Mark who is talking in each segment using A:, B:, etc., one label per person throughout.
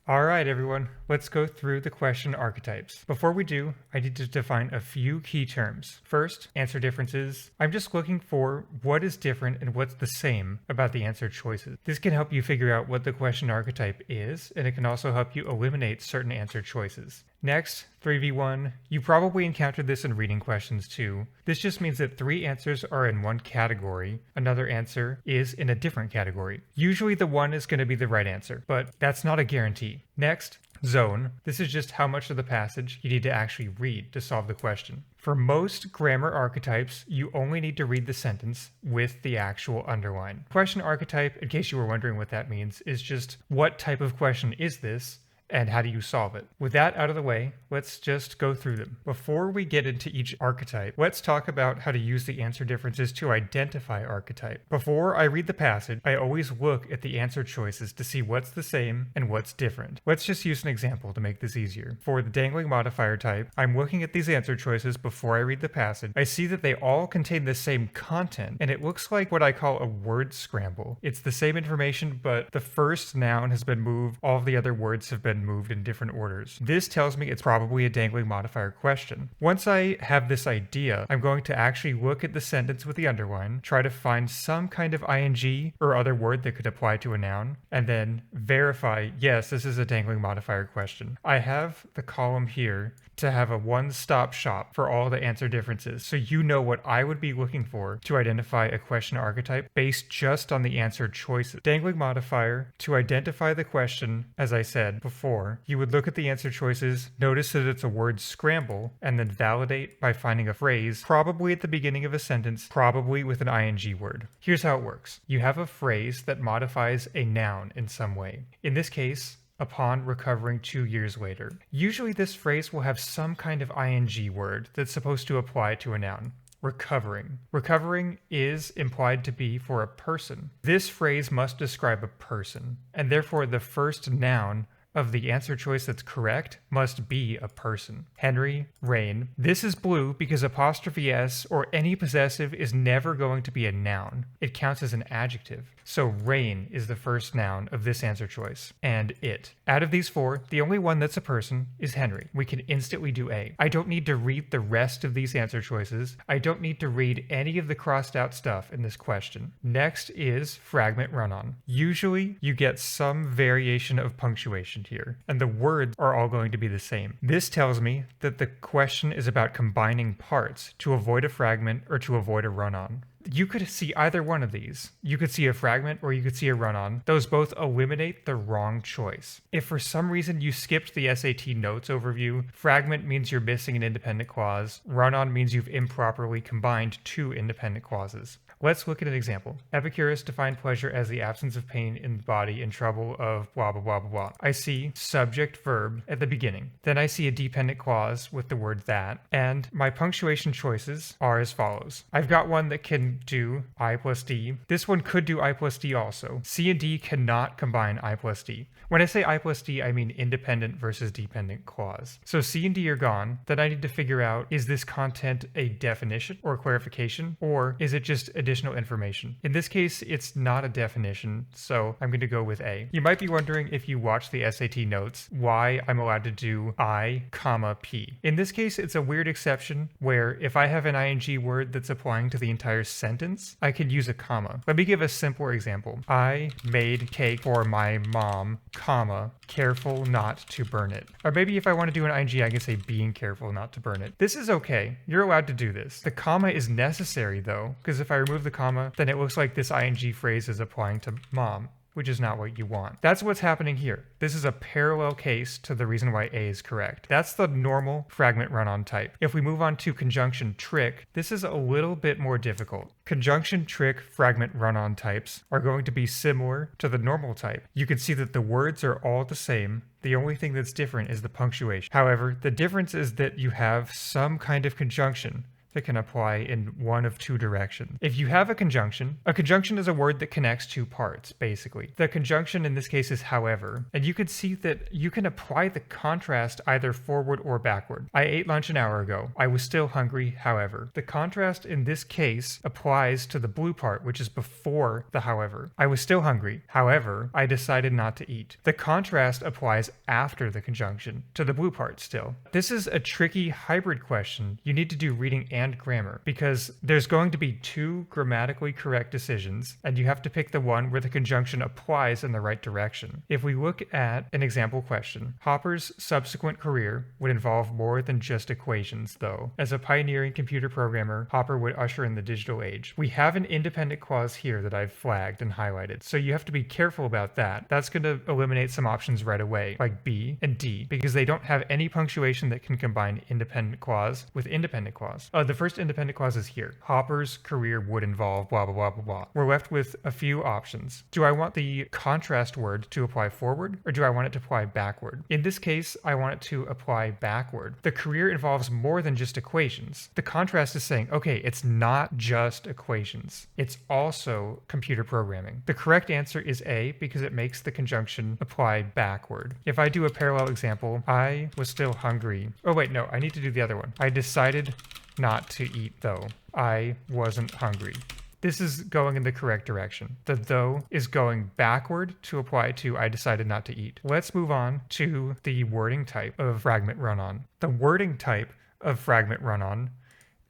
A: Alright everyone, let's go through the question archetypes. Before we do, I need to define a few key terms. First, answer differences. I'm just looking for what is different and what's the same about the answer choices. This can help you figure out what the question archetype is, and it can also help you eliminate certain answer choices. Next, 3v1. You probably encountered this in reading questions too. This just means that 3 answers are in one category, another answer is in a different category. Usually the one is going to be the right answer, but that's not a guarantee. Next, zone. This is just how much of the passage you need to actually read to solve the question. For most grammar archetypes, you only need to read the sentence with the actual underline. Question archetype, in case you were wondering what that means, is just what type of question is this? And how do you solve it? With that out of the way, let's just go through them. Before we get into each archetype, let's talk about how to use the answer differences to identify archetype. Before I read the passage, I always look at the answer choices to see what's the same and what's different. Let's just use an example to make this easier. For the dangling modifier type, I'm looking at these answer choices before I read the passage. I see that they all contain the same content, and it looks like what I call a word scramble. It's the same information, but the first noun has been moved, all of the other words have been moved in different orders. This tells me it's probably a dangling modifier question. Once I have this idea, I'm going to actually look at the sentence with the underline, try to find some kind of ing or other word that could apply to a noun, and then verify, yes, this is a dangling modifier question. I have the column here to have a one-stop shop for all the answer differences, so you know what I would be looking for to identify a question archetype based just on the answer choices. Dangling modifier, to identify the question, as I said before, you would look at the answer choices, notice that it's a word scramble, and then validate by finding a phrase, probably at the beginning of a sentence, probably with an ing word. Here's how it works. You have a phrase that modifies a noun in some way. In this case, upon recovering 2 years later. Usually this phrase will have some kind of ing word that's supposed to apply to a noun. Recovering. Recovering is implied to be for a person. This phrase must describe a person, and therefore the first noun of the answer choice that's correct must be a person. Henry, Rain. This is blue because apostrophe s or any possessive is never going to be a noun. It counts as an adjective. So Rain is the first noun of this answer choice, and it. Out of these 4, the only one that's a person is Henry. We can instantly do A. I don't need to read the rest of these answer choices. I don't need to read any of the crossed out stuff in this question. Next is fragment run-on. Usually you get some variation of punctuation here, and the words are all going to be the same. This tells me that the question is about combining parts to avoid a fragment or to avoid a run-on. You could see either one of these. You could see a fragment or you could see a run-on. Those both eliminate the wrong choice. If for some reason you skipped the SAT notes overview, fragment means you're missing an independent clause. Run-on means you've improperly combined 2 independent clauses. Let's look at an example. Epicurus defined pleasure as the absence of pain in the body and trouble of blah blah blah blah blah. I see subject-verb at the beginning. Then I see a dependent clause with the word that, and my punctuation choices are as follows. I've got one that can do I plus D. This one could do I plus D also. C and D cannot combine I plus D. When I say I plus D, I mean independent versus dependent clause. So C and D are gone. Then I need to figure out, is this content a definition or clarification, or is it just additional information? In this case, it's not a definition, so I'm going to go with A. You might be wondering, if you watch the SAT notes, why I'm allowed to do I, comma, P. In this case, it's a weird exception where if I have an ing word that's applying to the entire sentence, I can use a comma. Let me give a simpler example. I made cake for my mom, comma, careful not to burn it. Or maybe if I want to do an ing, I can say being careful not to burn it. This is okay. You're allowed to do this. The comma is necessary though, because if I remove the comma, then it looks like this ing phrase is applying to mom, which is not what you want. That's what's happening here. This is a parallel case to the reason why A is correct. That's the normal fragment run-on type. If we move on to conjunction trick, this is a little bit more difficult. Conjunction trick fragment run-on types are going to be similar to the normal type. You can see that the words are all the same. The only thing that's different is the punctuation. However, the difference is that you have some kind of conjunction that can apply in one of two directions. If you have a conjunction is a word that connects two parts, basically. The conjunction in this case is however, and you can see that you can apply the contrast either forward or backward. I ate lunch an hour ago. I was still hungry, however. The contrast in this case applies to the blue part, which is before the however. I was still hungry. However, I decided not to eat. The contrast applies after the conjunction to the blue part still. This is a tricky hybrid question. You need to do reading and grammar because there's going to be two grammatically correct decisions and you have to pick the one where the conjunction applies in the right direction. If we look at an example question, Hopper's subsequent career would involve more than just equations, though. As a pioneering computer programmer, Hopper would usher in the digital age. We have an independent clause here that I've flagged and highlighted, so you have to be careful about that. That's going to eliminate some options right away, like B and D, because they don't have any punctuation that can combine independent clause with independent clause. The first independent clause is here. Hopper's career would involve blah, blah, blah, blah, blah. We're left with a few options. Do I want the contrast word to apply forward, or do I want it to apply backward? In this case, I want it to apply backward. The career involves more than just equations. The contrast is saying, okay, it's not just equations. It's also computer programming. The correct answer is A because it makes the conjunction apply backward. If I do a parallel example, I was still hungry. Oh wait, no, I need to do the other one. I decided not to eat though. I wasn't hungry. This is going in the correct direction. The though is going backward to apply to I decided not to eat. Let's move on to the wording type of fragment run-on. The wording type of fragment run-on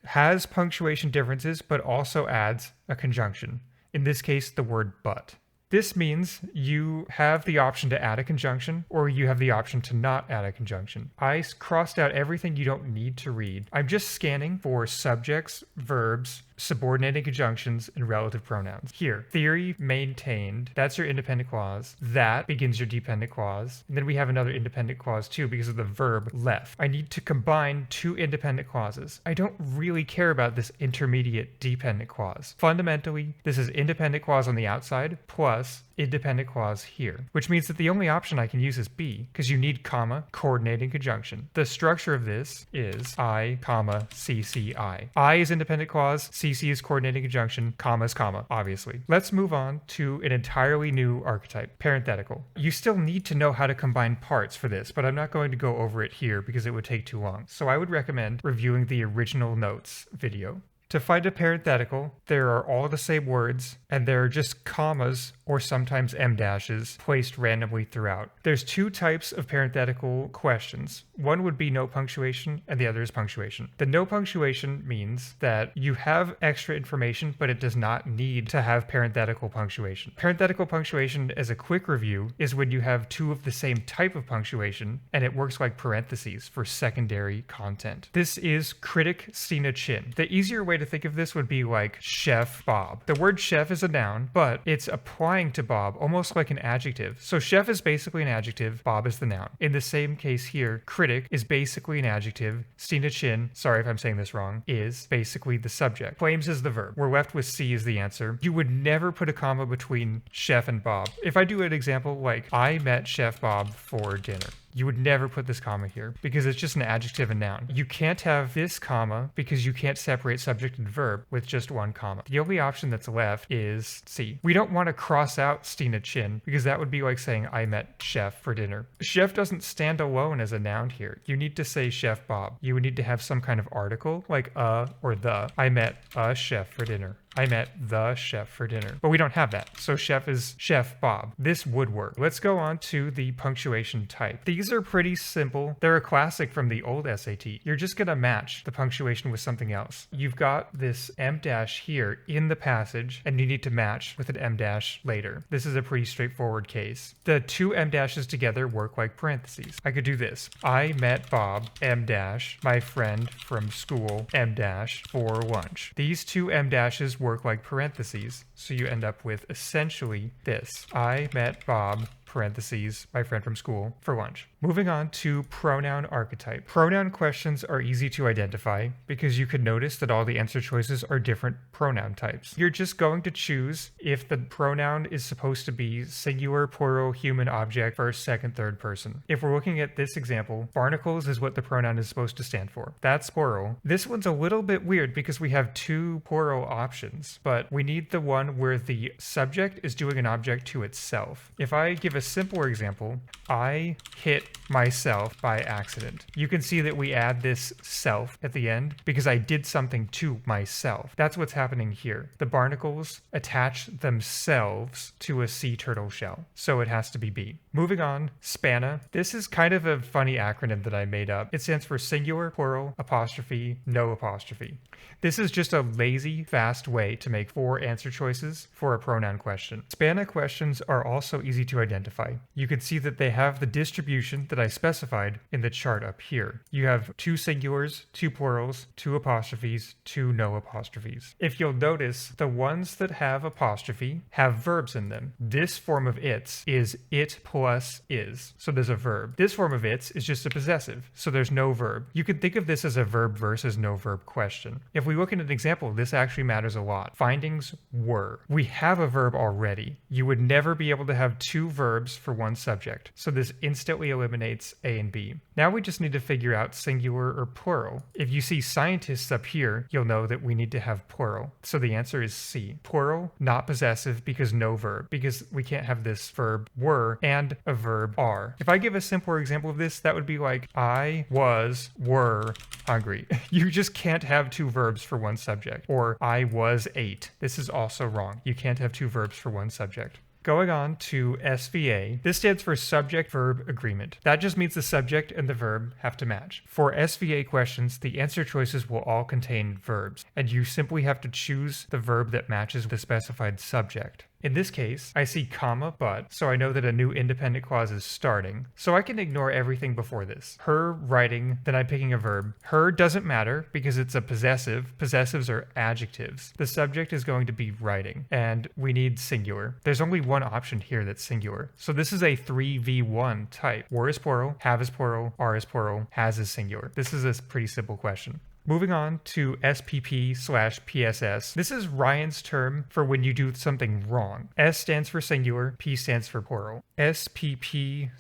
A: has punctuation differences but also adds a conjunction. In this case, the word but. This means you have the option to add a conjunction or you have the option to not add a conjunction. I crossed out everything you don't need to read. I'm just scanning for subjects, verbs, subordinating conjunctions, and relative pronouns. Here, theory maintained, that's your independent clause. That begins your dependent clause. And then we have another independent clause too because of the verb left. I need to combine two independent clauses. I don't really care about this intermediate dependent clause. Fundamentally, this is independent clause on the outside plus independent clause here, which means that the only option I can use is B because you need comma, coordinating conjunction. The structure of this is I, comma, CCI. I is independent clause, CC is coordinating conjunction, comma is comma, obviously. Let's move on to an entirely new archetype, parenthetical. You still need to know how to combine parts for this, but I'm not going to go over it here because it would take too long. So I would recommend reviewing the original notes video. To find a parenthetical, there are all the same words, and there are just commas or sometimes em-dashes placed randomly throughout. There's two types of parenthetical questions. One would be no punctuation, and the other is punctuation. The no punctuation means that you have extra information, but it does not need to have parenthetical punctuation. Parenthetical punctuation, as a quick review, is when you have two of the same type of punctuation, and it works like parentheses for secondary content. This is critic SPANa chin. The easier way to think of this would be like Chef Bob. The word chef is a noun, but it's applying to Bob almost like an adjective. So chef is basically an adjective, Bob is the noun. In the same case here, critic is basically an adjective, SPANa chin, sorry if I'm saying this wrong, is basically the subject. Claims is the verb. We're left with C as the answer. You would never put a comma between chef and Bob. If I do an example like I met Chef Bob for dinner, you would never put this comma here because it's just an adjective and noun. You can't have this comma because you can't separate subject and verb with just one comma. The only option that's left is C. We don't want to cross out SPANa chin because that would be like saying I met Chef for dinner. Chef doesn't stand alone as a noun here. You need to say Chef Bob. You would need to have some kind of article like or the. I met a chef for dinner. I met the chef for dinner. But we don't have that. So chef is Chef Bob. This would work. Let's go on to the punctuation type. These are pretty simple. They're a classic from the old SAT. You're just going to match the punctuation with something else. You've got this em-dash here in the passage, and you need to match with an em-dash later. This is a pretty straightforward case. The two em-dashes together work like parentheses. I could do this. I met Bob, em-dash, my friend from school, em-dash, for lunch. These two em-dashes work like parentheses, so you end up with essentially this. I met Bob, parentheses, my friend from school, for lunch. Moving on to pronoun archetype. Pronoun questions are easy to identify because you can notice that all the answer choices are different pronoun types. You're just going to choose if the pronoun is supposed to be singular, plural, human, object, first, second, third person. If we're looking at this example, barnacles is what the pronoun is supposed to stand for. That's plural. This one's a little bit weird because we have two plural options, but we need the one where the subject is doing an object to itself. If I give a simpler example, I hit myself by accident. You can see that we add this self at the end because I did something to myself. That's what's happening here. The barnacles attach themselves to a sea turtle shell, so it has to be B. Moving on, SPANa. This is kind of a funny acronym that I made up. It stands for singular, plural, apostrophe, no apostrophe. This is just a lazy, fast way to make 4 answer choices for a pronoun question. SPANa questions are also easy to identify. You can see that they have the distribution that I specified in the chart up here. You have 2 singulars, 2 plurals, 2 apostrophes, 2 no apostrophes. If you'll notice, the ones that have apostrophe have verbs in them. This form of its is it plus is, so there's a verb. This form of its is just a possessive, so there's no verb. You can think of this as a verb versus no verb question. If we look at an example, this actually matters a lot. Findings were. We have a verb already. You would never be able to have 2 verbs for one subject, so this instantly eliminates A and B. Now we just need to figure out singular or plural. If you see scientists up here, you'll know that we need to have plural. So the answer is C. Plural, not possessive because no verb, because we can't have this verb were and a verb are. If I give a simpler example of this, that would be like I were hungry. You just can't have 2 verbs for one subject. Or I was 8. This is also wrong. You can't have 2 verbs for one subject. Going on to SVA, this stands for Subject-verb agreement. That just means the subject and the verb have to match. For SVA questions, the answer choices will all contain verbs, and you simply have to choose the verb that matches the specified subject. In this case, I see comma, but, so I know that a new independent clause is starting, so I can ignore everything before this. Her writing, then I'm picking a verb. Her doesn't matter because it's a possessive. Possessives are adjectives. The subject is going to be writing, and we need singular. There's only one option here that's singular, so this is a 3v1 type. Were is plural, have is plural, are is plural, has is singular. This is a pretty simple question. Moving on to SPP/PSS. This is Ryan's term for when you do something wrong. S stands for singular, P stands for plural. SPP/PSS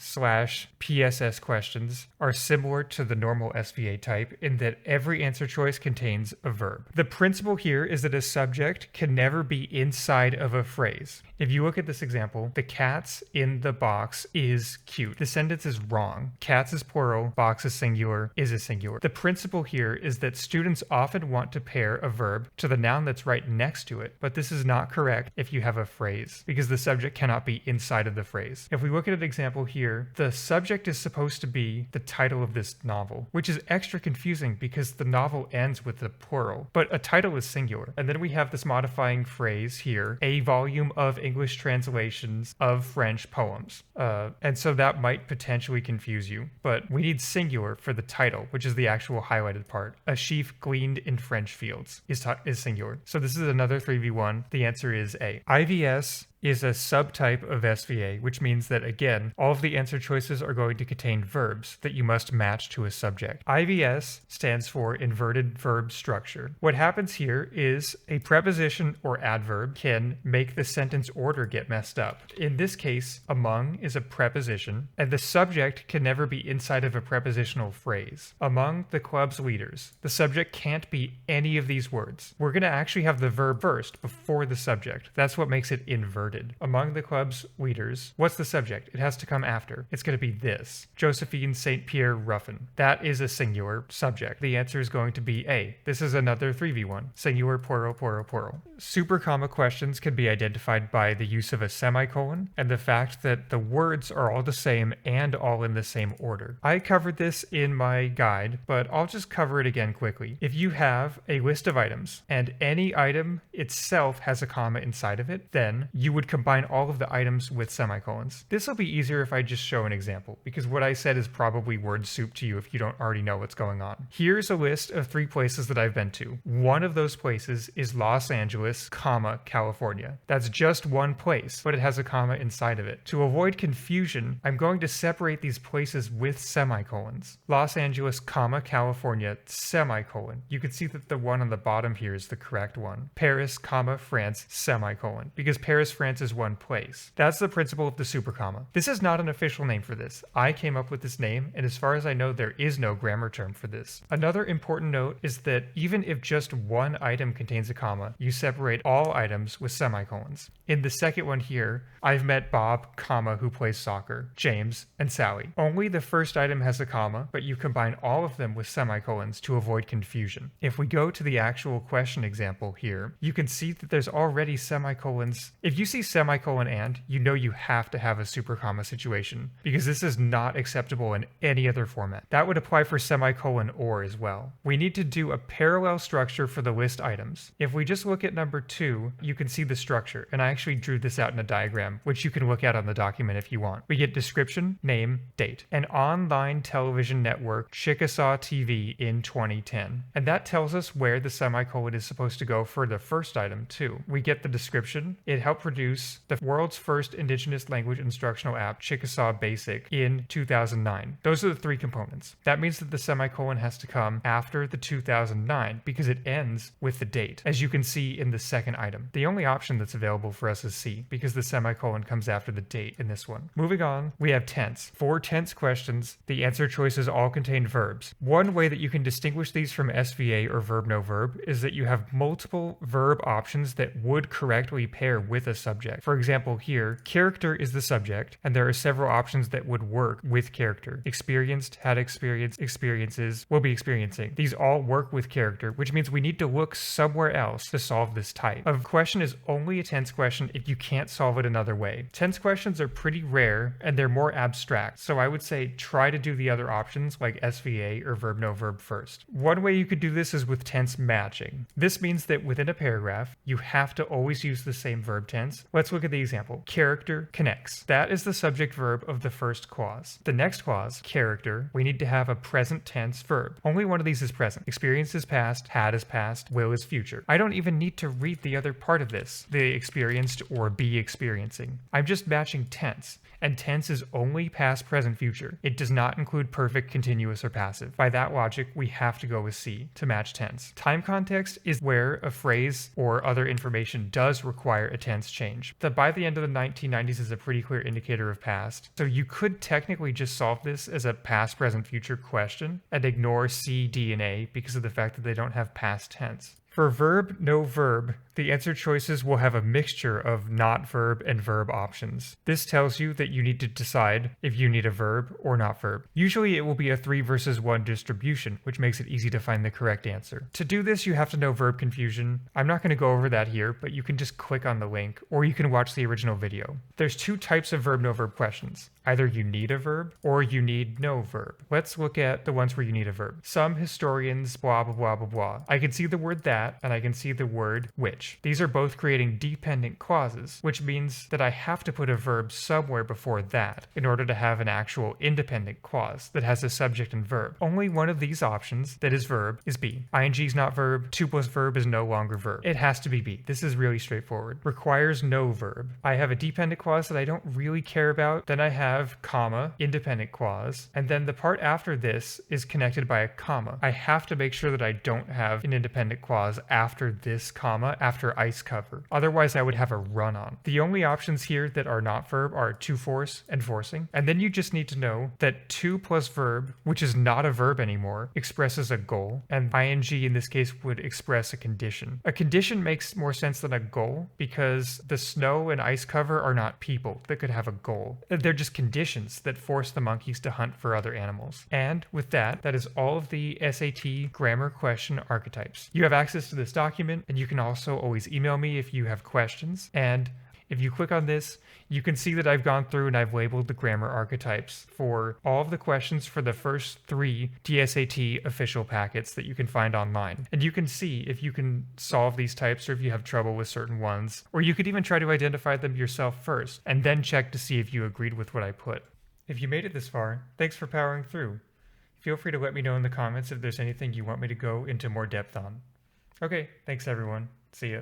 A: questions are similar to the normal SVA type in that every answer choice contains a verb. The principle here is that a subject can never be inside of a phrase. If you look at this example, the cats in the box is cute. The sentence is wrong. Cats is plural, box is singular, is a singular. The principle here is that students often want to pair a verb to the noun that's right next to it, but this is not correct if you have a phrase, because the subject cannot be inside of the phrase. If we look at an example here, the subject is supposed to be the title of this novel, which is extra confusing because the novel ends with the plural, but a title is singular. And then we have this modifying phrase here, a volume of English translations of French poems. And so that might potentially confuse you, but we need singular for the title, which is the actual highlighted part. A sheaf gleaned in French fields is singular. So this is another 3v1. The answer is A. IVS is a subtype of SVA, which means that, again, all of the answer choices are going to contain verbs that you must match to a subject. IVS stands for inverted verb structure. What happens here is a preposition or adverb can make the sentence order get messed up. In this case, among is a preposition, and the subject can never be inside of a prepositional phrase. Among the club's leaders, the subject can't be any of these words. We're going to actually have the verb first before the subject. That's what makes it inverted. Among the club's leaders, what's the subject? It has to come after. It's going to be this. Josephine St. Pierre Ruffin. That is a singular subject. The answer is going to be A. This is another 3v1. Singular, plural, plural, plural. Super comma questions can be identified by the use of a semicolon and the fact that the words are all the same and all in the same order. I covered this in my guide, but I'll just cover it again quickly. If you have a list of items and any item itself has a comma inside of it, then you would would combine all of the items with semicolons. This will be easier if I just show an example, because what I said is probably word soup to you if you don't already know what's going on. Here's a list of 3 places that I've been to. One of those places is Los Angeles, California. That's just one place, but it has a comma inside of it. To avoid confusion, I'm going to separate these places with semicolons. Los Angeles, California, semicolon. You can see that the one on the bottom here is the correct one. Paris, France, semicolon. Because Paris, France is one place. That's the principle of the super comma. This is not an official name for this. I came up with this name, and as far as I know, there is no grammar term for this. Another important note is that even if just one item contains a comma, you separate all items with semicolons. In the second one here, I've met Bob, who plays soccer, James, and Sally. Only the first item has a comma, but you combine all of them with semicolons to avoid confusion. If we go to the actual question example here, you can see that there's already semicolons. If you see semicolon and, you know you have to have a super comma situation, because this is not acceptable in any other format. That would apply for semicolon or as well. We need to do a parallel structure for the list items. If we just look at number 2, you can see the structure, and I actually drew this out in a diagram, which you can look at on the document if you want. We get description, name, date. An online television network, Chickasaw TV in 2010. And that tells us where the semicolon is supposed to go for the first item too. We get the description. It helped produce the world's first indigenous language instructional app, Chickasaw Basic, in 2009. Those are the 3 components. That means that the semicolon has to come after the 2009 because it ends with the date, as you can see in the second item. The only option that's available for us is C, because the semicolon comes after the date in this one. Moving on, we have tense. For tense questions, the answer choices all contain verbs. One way that you can distinguish these from SVA or verb no verb is that you have multiple verb options that would correctly pair with a subject. For example, here, character is the subject, and there are several options that would work with character. Experienced, had experience, experiences, will be experiencing. These all work with character, which means we need to look somewhere else to solve this type. A question is only a tense question if you can't solve it another way. Tense questions are pretty rare, and they're more abstract, so I would say try to do the other options like SVA or verb no verb first. One way you could do this is with tense matching. This means that within a paragraph, you have to always use the same verb tense. Let's look at the example. Character connects. That is the subject verb of the first clause. The next clause, character, we need to have a present tense verb. Only one of these is present. Experience is past, had is past, will is future. I don't even need to read the other part of this, the experienced or be experiencing. I'm just matching tense. And tense is only past, present, future. It does not include perfect, continuous, or passive. By that logic, we have to go with C to match tense. Time context is where a phrase or other information does require a tense change. The by the end of the 1990s is a pretty clear indicator of past. So you could technically just solve this as a past, present, future question and ignore C, D, and A because of the fact that they don't have past tense. For verb, no verb, the answer choices will have a mixture of not verb and verb options. This tells you that you need to decide if you need a verb or not verb. Usually it will be a 3 versus 1 distribution, which makes it easy to find the correct answer. To do this, you have to know verb confusion. I'm not going to go over that here, but you can just click on the link, or you can watch the original video. There's 2 types of verb no verb questions. Either you need a verb or you need no verb. Let's look at the ones where you need a verb. Some historians, blah, blah, blah, blah, blah. I can see the word that, and I can see the word which. These are both creating dependent clauses, which means that I have to put a verb somewhere before that in order to have an actual independent clause that has a subject and verb. Only one of these options that is verb is B. ING is not verb, 2 plus verb is no longer verb. It has to be B. This is really straightforward. Requires no verb. I have a dependent clause that I don't really care about. Then I have comma, independent clause, and then the part after this is connected by a comma. I have to make sure that I don't have an independent clause after this comma, after ice cover. Otherwise, I would have a run-on. The only options here that are not verb are to force and forcing, and then you just need to know that to plus verb, which is not a verb anymore, expresses a goal, and ing in this case would express a condition. A condition makes more sense than a goal because the snow and ice cover are not people that could have a goal. They're just conditions that force the monkeys to hunt for other animals. And with that, that is all of the SAT grammar question archetypes. You have access to this document, and you can also always email me if you have questions. And If you click on this, you can see that I've gone through and I've labeled the grammar archetypes for all of the questions for the first 3 dSAT official packets that you can find online. And you can see if you can solve these types or if you have trouble with certain ones, or you could even try to identify them yourself first and then check to see if you agreed with what I put. If you made it this far, thanks for powering through. Feel free to let me know in the comments if there's anything you want me to go into more depth on. Okay, thanks everyone. See ya.